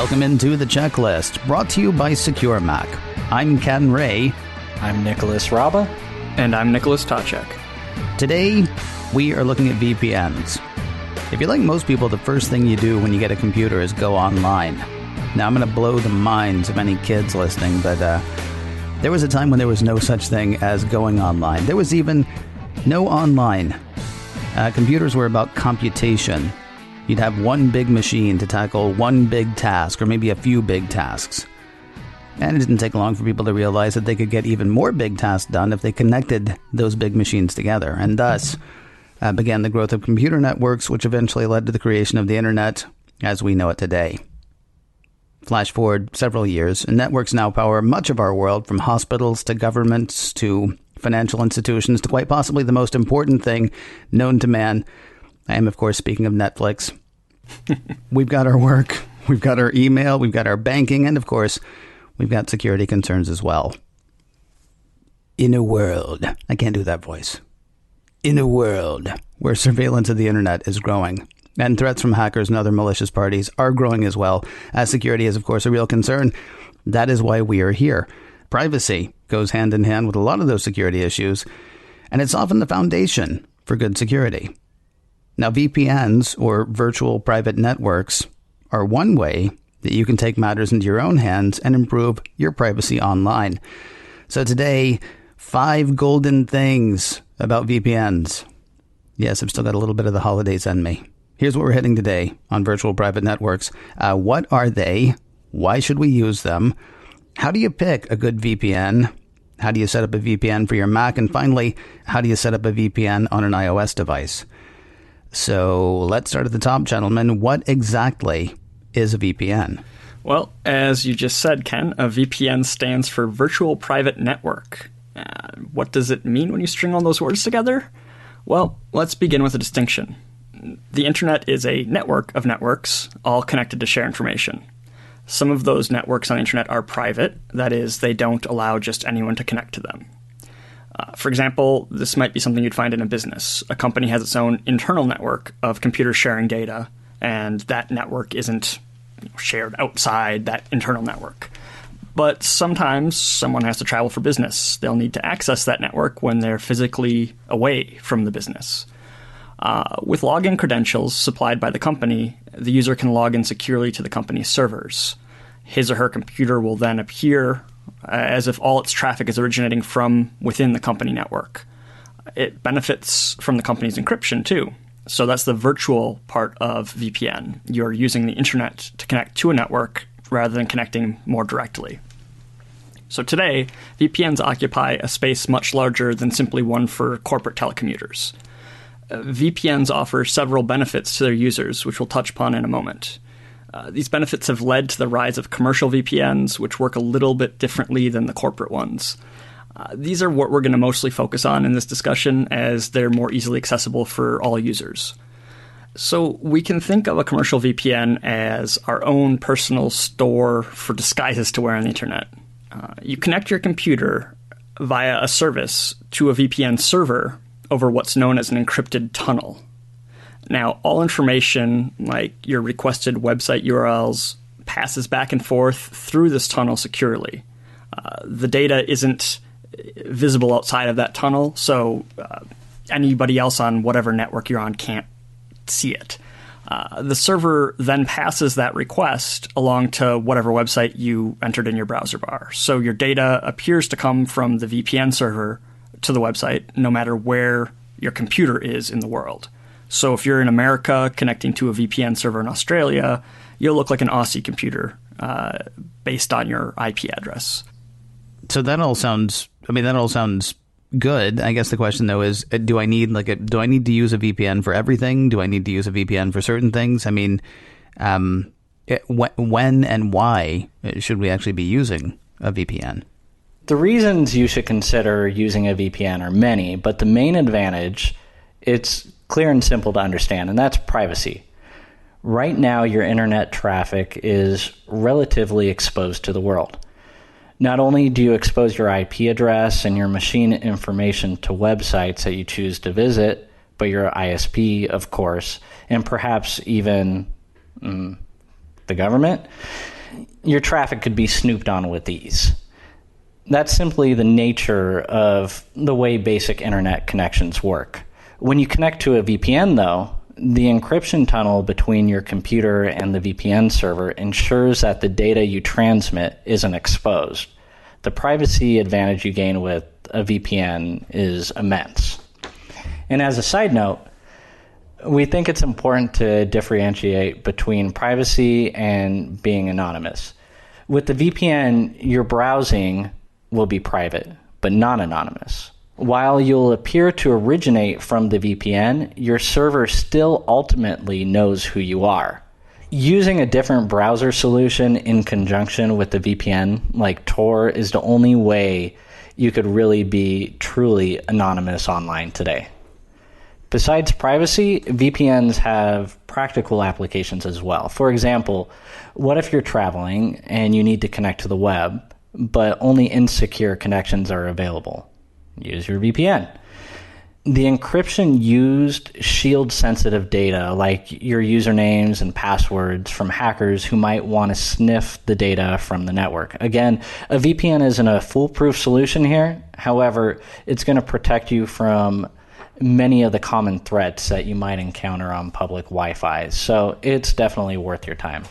Welcome into The Checklist, brought to you by Secure Mac. I'm Ken Ray. I'm Nicholas Raba. And I'm Nicholas Tacek. Today, we are looking at VPNs. If you're like most people, the first thing you do when you get a computer is go online. Now, I'm going to blow the minds of any kids listening, but there was a time when there was no such thing as going online. There was even no online. Computers were about computation. You'd have one big machine to tackle one big task, or maybe a few big tasks. And it didn't take long for people to realize that they could get even more big tasks done if they connected those big machines together. And thus began the growth of computer networks, which eventually led to the creation of the internet as we know it today. Flash forward several years, and networks now power much of our world, from hospitals to governments to financial institutions to quite possibly the most important thing known to man. I am, of course, speaking of Netflix. We've got our work, we've got our email, we've got our banking, and of course, we've got security concerns as well. In a world, I can't do that voice. In a world where surveillance of the internet is growing, and threats from hackers and other malicious parties are growing as well, as security is, of course, a real concern, that is why we are here. Privacy goes hand in hand with a lot of those security issues, and it's often the foundation for good security. Now, VPNs, or virtual private networks, are one way that you can take matters into your own hands and improve your privacy online. So today, 5 golden things about VPNs. Yes, I've still got a little bit of the holidays in me. Here's what we're hitting today on virtual private networks. What are they? Why should we use them? How do you pick a good VPN? How do you set up a VPN for your Mac? And finally, how do you set up a VPN on an iOS device? So let's start at the top, gentlemen. What exactly is a VPN? Well, as you just said, Ken, a VPN stands for Virtual Private Network. What does it mean when you string all those words together? Well, let's begin with a distinction. The internet is a network of networks, all connected to share information. Some of those networks on the internet are private. That is, they don't allow just anyone to connect to them. For example, this might be something you'd find in a business. A company has its own internal network of computers sharing data, and that network isn't shared outside that internal network. But sometimes someone has to travel for business. They'll need to access that network when they're physically away from the business. With login credentials supplied by the company, the user can log in securely to the company's servers. His or her computer will then appear as if all its traffic is originating from within the company network. It benefits from the company's encryption, too. So that's the virtual part of VPN. You're using the internet to connect to a network rather than connecting more directly. So today, VPNs occupy a space much larger than simply one for corporate telecommuters. VPNs offer several benefits to their users, which we'll touch upon in a moment. These benefits have led to the rise of commercial VPNs, which work a little bit differently than the corporate ones. These are what we're going to mostly focus on in this discussion, as they're more easily accessible for all users. So we can think of a commercial VPN as our own personal store for disguises to wear on the internet. You connect your computer via a service to a VPN server over what's known as an encrypted tunnel. Now, all information, like your requested website URLs, passes back and forth through this tunnel securely. The data isn't visible outside of that tunnel, so anybody else on whatever network you're on can't see it. The server then passes that request along to whatever website you entered in your browser bar. So your data appears to come from the VPN server to the website, no matter where your computer is in the world. So if you're in America connecting to a VPN server in Australia, you'll look like an Aussie computer based on your IP address. So that all sounds good. I guess the question though is, do I need to use a VPN for everything? Do I need to use a VPN for certain things? I mean, when and why should we actually be using a VPN? The reasons you should consider using a VPN are many, but the main advantage, it's clear and simple to understand, and that's privacy. Right now, your internet traffic is relatively exposed to the world. Not only do you expose your IP address and your machine information to websites that you choose to visit, but your ISP, of course, and perhaps even the government, your traffic could be snooped on with ease. That's simply the nature of the way basic internet connections work. When you connect to a VPN, though, the encryption tunnel between your computer and the VPN server ensures that the data you transmit isn't exposed. The privacy advantage you gain with a VPN is immense. And as a side note, we think it's important to differentiate between privacy and being anonymous. With the VPN, your browsing will be private, but not anonymous. While you'll appear to originate from the VPN, your server still ultimately knows who you are. Using a different browser solution in conjunction with the VPN, like Tor, is the only way you could really be truly anonymous online today. Besides privacy, VPNs have practical applications as well. For example, what if you're traveling and you need to connect to the web, but only insecure connections are available? Use your VPN. The encryption used shields sensitive data like your usernames and passwords from hackers who might want to sniff the data from the network. Again, a VPN isn't a foolproof solution here. However, it's going to protect you from many of the common threats that you might encounter on public Wi-Fi. So it's definitely worth your time.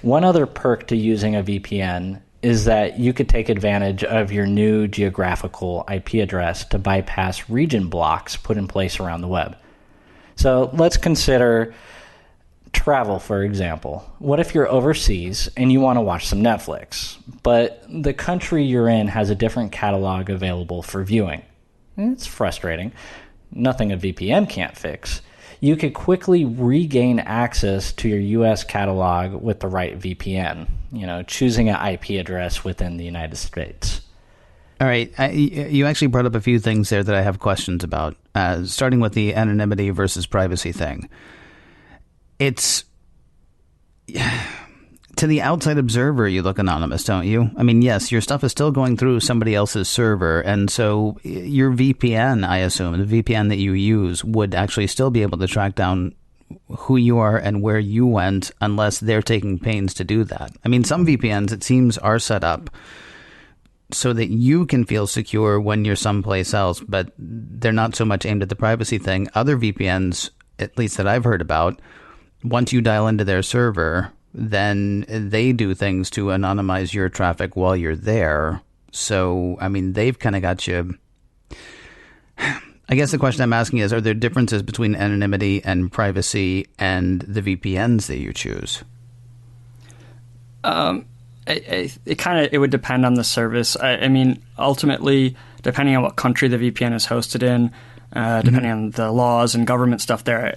One other perk to using a VPN is that you could take advantage of your new geographical IP address to bypass region blocks put in place around the web. So let's consider travel, for example. What if you're overseas and you want to watch some Netflix, but the country you're in has a different catalog available for viewing? It's frustrating. Nothing a VPN can't fix. You could quickly regain access to your U.S. catalog with the right VPN, choosing an IP address within the United States. All right. You actually brought up a few things there that I have questions about, starting with the anonymity versus privacy thing. It's... To the outside observer, you look anonymous, don't you? I mean, yes, your stuff is still going through somebody else's server, and so your VPN, I assume, the VPN that you use would actually still be able to track down who you are and where you went unless they're taking pains to do that. I mean, some VPNs, it seems, are set up so that you can feel secure when you're someplace else, but they're not so much aimed at the privacy thing. Other VPNs, at least that I've heard about, once you dial into their server, then they do things to anonymize your traffic while you're there. So, I mean, they've kind of got you. I guess the question I'm asking is, are there differences between anonymity and privacy and the VPNs that you choose? It would depend on the service. I mean, ultimately, depending on what country the VPN is hosted in, depending on the laws and government stuff there,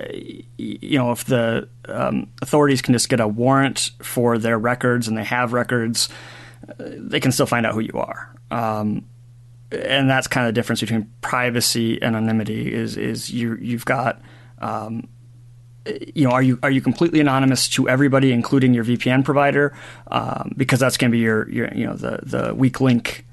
if the authorities can just get a warrant for their records and they have records, they can still find out who you are. And that's kind of the difference between privacy and anonymity is you've got, are you completely anonymous to everybody, including your VPN provider? Because that's going to be your the weak link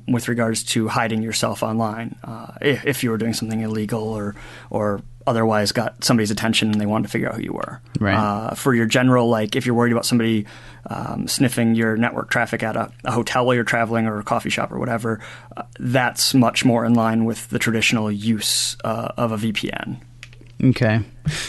with regards to hiding yourself online, if you were doing something illegal or otherwise got somebody's attention and they wanted to figure out who you were. Right. For your general, like if you're worried about somebody sniffing your network traffic at a hotel while you're traveling or a coffee shop or whatever, that's much more in line with the traditional use of a VPN. Okay.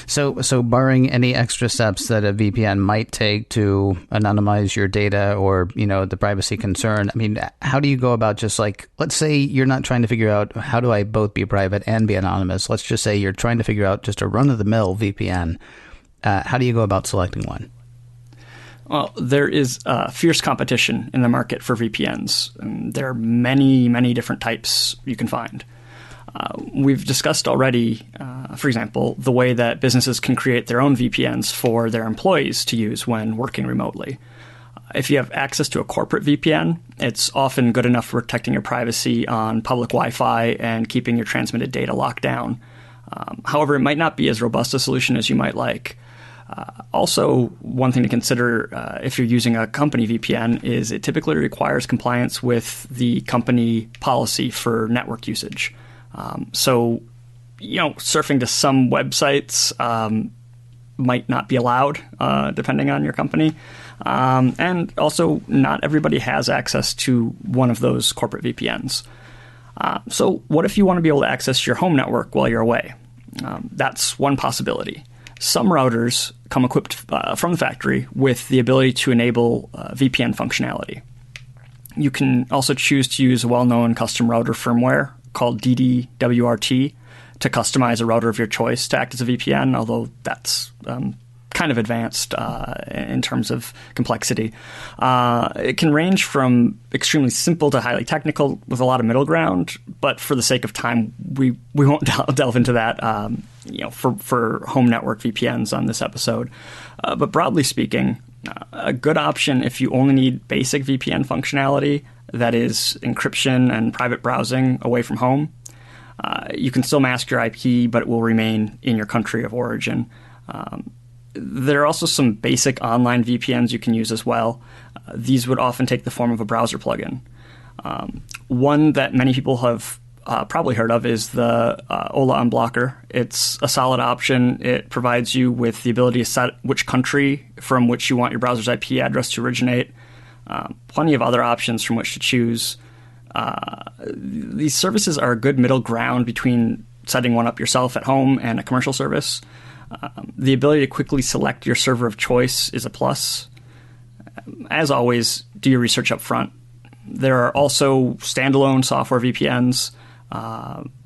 So barring any extra steps that a VPN might take to anonymize your data or, the privacy concern, I mean, how do you go about just like, let's say you're not trying to figure out how do I both be private and be anonymous. Let's just say you're trying to figure out just a run-of-the-mill VPN. How do you go about selecting one? Well, there is fierce competition in the market for VPNs. And there are many, many different types you can find. We've discussed already, for example, the way that businesses can create their own VPNs for their employees to use when working remotely. If you have access to a corporate VPN, it's often good enough for protecting your privacy on public Wi-Fi and keeping your transmitted data locked down. However, it might not be as robust a solution as you might like. Also, one thing to consider if you're using a company VPN is it typically requires compliance with the company policy for network usage. So, surfing to some websites might not be allowed, depending on your company. And also, not everybody has access to one of those corporate VPNs. So what if you want to be able to access your home network while you're away? That's one possibility. Some routers come equipped from the factory with the ability to enable VPN functionality. You can also choose to use a well-known custom router firmware called DDWRT to customize a router of your choice to act as a VPN, although that's kind of advanced in terms of complexity. It can range from extremely simple to highly technical with a lot of middle ground, but for the sake of time, we won't delve into that for home network VPNs on this episode. But broadly speaking, a good option if you only need basic VPN functionality, that is encryption and private browsing away from home. You can still mask your IP, but it will remain in your country of origin. There are also some basic online VPNs you can use as well. These would often take the form of a browser plugin. One that many people have probably heard of is the Ola Unblocker. It's a solid option. It provides you with the ability to set which country from which you want your browser's IP address to originate. Plenty of other options from which to choose. These services are a good middle ground between setting one up yourself at home and a commercial service. The ability to quickly select your server of choice is a plus. As always, do your research up front. There are also standalone software VPNs,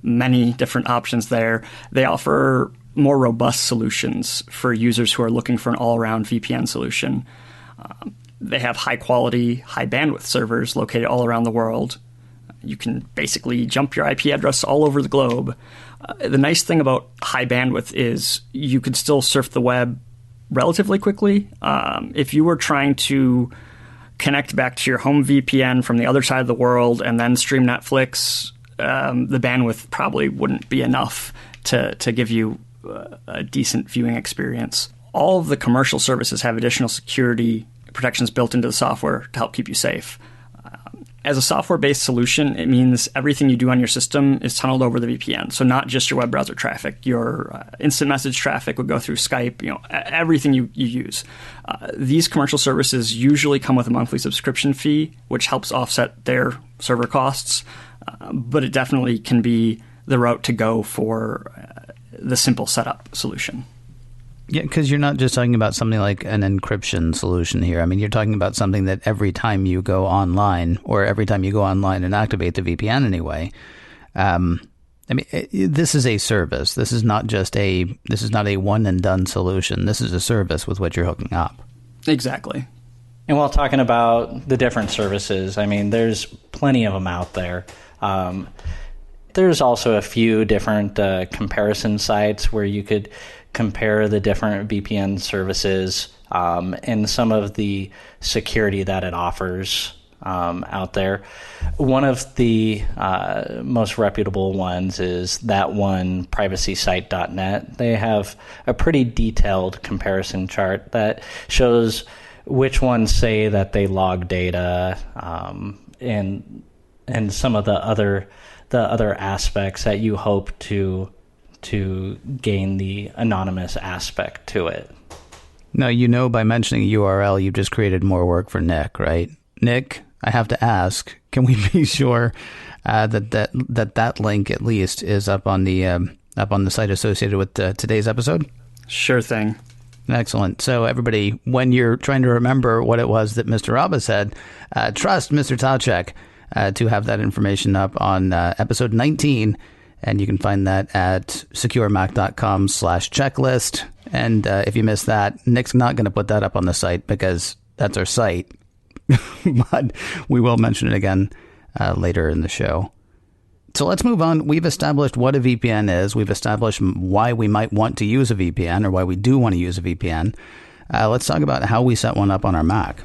many different options there. They offer more robust solutions for users who are looking for an all-around VPN solution. They have high-quality, high-bandwidth servers located all around the world. You can basically jump your IP address all over the globe. The nice thing about high bandwidth is you could still surf the web relatively quickly. If you were trying to connect back to your home VPN from the other side of the world and then stream Netflix, the bandwidth probably wouldn't be enough to give you a decent viewing experience. All of the commercial services have additional security protections built into the software to help keep you safe. As a software-based solution, it means everything you do on your system is tunneled over the VPN. So not just your web browser traffic, your instant message traffic would go through Skype, everything you use. These commercial services usually come with a monthly subscription fee, which helps offset their server costs. But it definitely can be the route to go for the simple setup solution. Yeah, because you're not just talking about something like an encryption solution here. I mean, you're talking about something that every time you go online, or every time you go online and activate the VPN anyway, this is a service. This is not a one and done solution. This is a service with which you're hooking up. Exactly. And while talking about the different services, I mean, there's plenty of them out there. There's also a few different comparison sites where you could compare the different VPN services and some of the security that it offers out there. One of the most reputable ones is that one, privacysite.net. They have a pretty detailed comparison chart that shows which ones say that they log data and some of the other aspects that you hope to gain the anonymous aspect to it. Now, by mentioning URL, you just created more work for Nick, right? Nick, I have to ask, can we be sure that link at least is up on the site associated with today's episode? Sure thing. Excellent. So everybody, when you're trying to remember what it was that Mr. Rabba said, trust Mr. Tacek to have that information up on episode 19. And you can find that at securemac.com/checklist. And if you missed that, Nick's not going to put that up on the site because that's our site. But we will mention it again later in the show. So let's move on. We've established what a VPN is. We've established why we might want to use a VPN or why we do want to use a VPN. Let's talk about how we set one up on our Mac.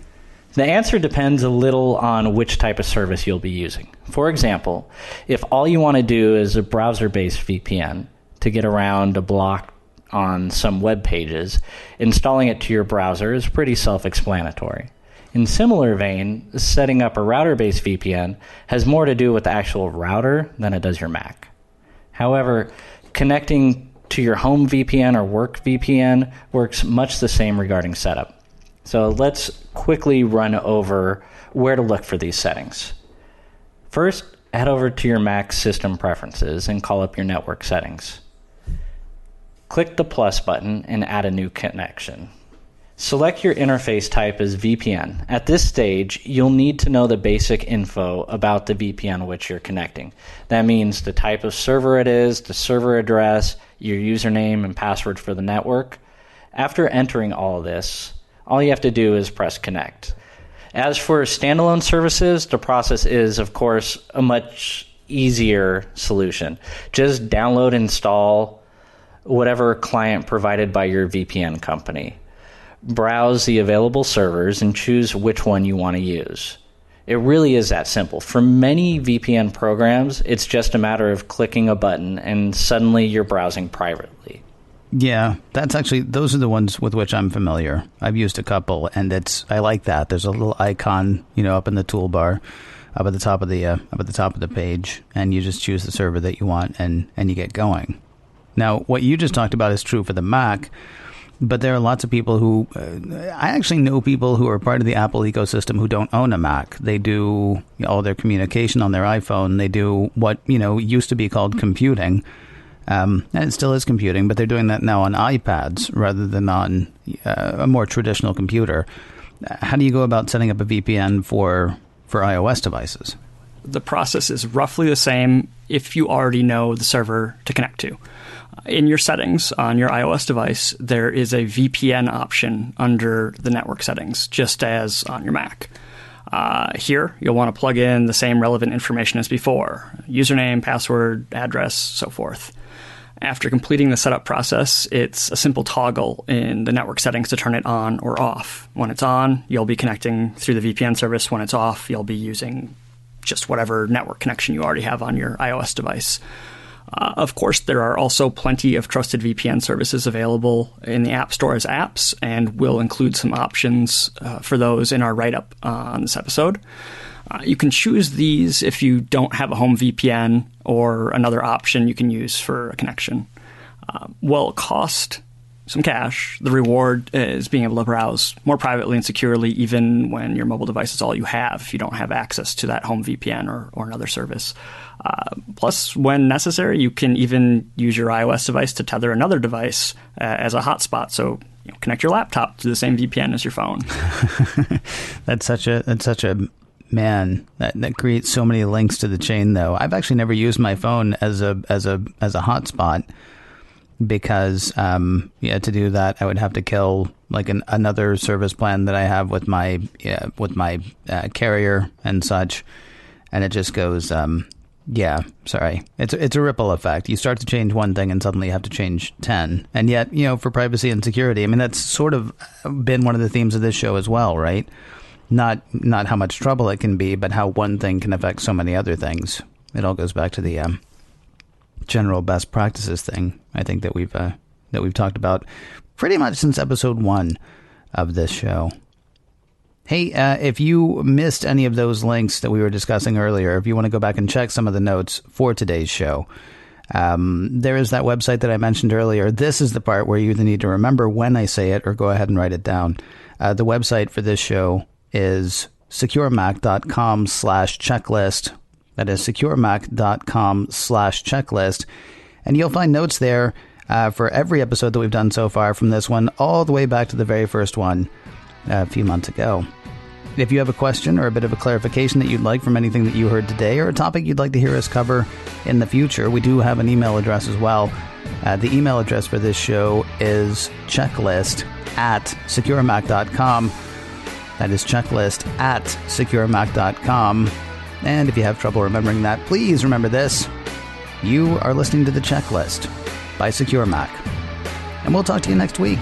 The answer depends a little on which type of service you'll be using. For example, if all you want to do is a browser-based VPN to get around a block on some web pages, installing it to your browser is pretty self-explanatory. In similar vein, setting up a router-based VPN has more to do with the actual router than it does your Mac. However, connecting to your home VPN or work VPN works much the same regarding setup. So let's quickly run over where to look for these settings. First, head over to your Mac system preferences and call up your network settings. Click the plus button and add a new connection. Select your interface type as VPN. At this stage, you'll need to know the basic info about the VPN which you're connecting. That means the type of server it is, the server address, your username and password for the network. After entering all of this, all you have to do is press connect. As for standalone services, the process is, of course, a much easier solution. Just download and install whatever client provided by your VPN company. Browse the available servers and choose which one you want to use. It really is that simple. For many VPN programs, it's just a matter of clicking a button and suddenly you're browsing privately. Yeah, those are the ones with which I'm familiar. I've used a couple, and I like that. There's a little icon, up in the toolbar, up at the top of the page, and you just choose the server that you want, and you get going. Now, what you just talked about is true for the Mac, but there are lots of people who, I actually know people who are part of the Apple ecosystem who don't own a Mac. They do all their communication on their iPhone. They do what, used to be called computing. And it still is computing, but they're doing that now on iPads rather than on a more traditional computer. How do you go about setting up a VPN for iOS devices? The process is roughly the same if you already know the server to connect to. In your settings on your iOS device, there is a VPN option under the network settings, just as on your Mac. Here, you'll want to plug in the same relevant information as before: username, password, address, so forth. After completing the setup process, it's a simple toggle in the network settings to turn it on or off. When it's on, you'll be connecting through the VPN service. When it's off, you'll be using just whatever network connection you already have on your iOS device. Of course, there are also plenty of trusted VPN services available in the App Store as apps, and we'll include some options for those in our write-up on this episode. You can choose these if you don't have a home VPN or another option you can use for a connection. While it costs some cash, the reward is being able to browse more privately and securely even when your mobile device is all you have if you don't have access to that home VPN or another service. Plus, when necessary, you can even use your iOS device to tether another device as a hotspot. So connect your laptop to the same VPN as your phone. That's such a man, that creates so many links to the chain, though. I've actually never used my phone as a hotspot because to do that I would have to kill like another service plan that I have with my carrier and such, and it just goes it's a ripple effect. You start to change one thing and suddenly you have to change 10, and yet for privacy and security, I mean, that's sort of been one of the themes of this show as well, right? Not how much trouble it can be, but how one thing can affect so many other things. It all goes back to the general best practices thing, I think, that we've talked about pretty much since episode 1 of this show. Hey, if you missed any of those links that we were discussing earlier, if you want to go back and check some of the notes for today's show, there is that website that I mentioned earlier. This is the part where you either need to remember when I say it or go ahead and write it down. The website for this show is securemac.com/checklist. That is securemac.com/checklist. And you'll find notes there for every episode that we've done so far, from this one all the way back to the very first one a few months ago. If you have a question or a bit of a clarification that you'd like from anything that you heard today, or a topic you'd like to hear us cover in the future, we do have an email address as well. The email address for this show is checklist@securemac.com. That is checklist@securemac.com. And if you have trouble remembering that, please remember this. You are listening to The Checklist by Secure Mac. And we'll talk to you next week.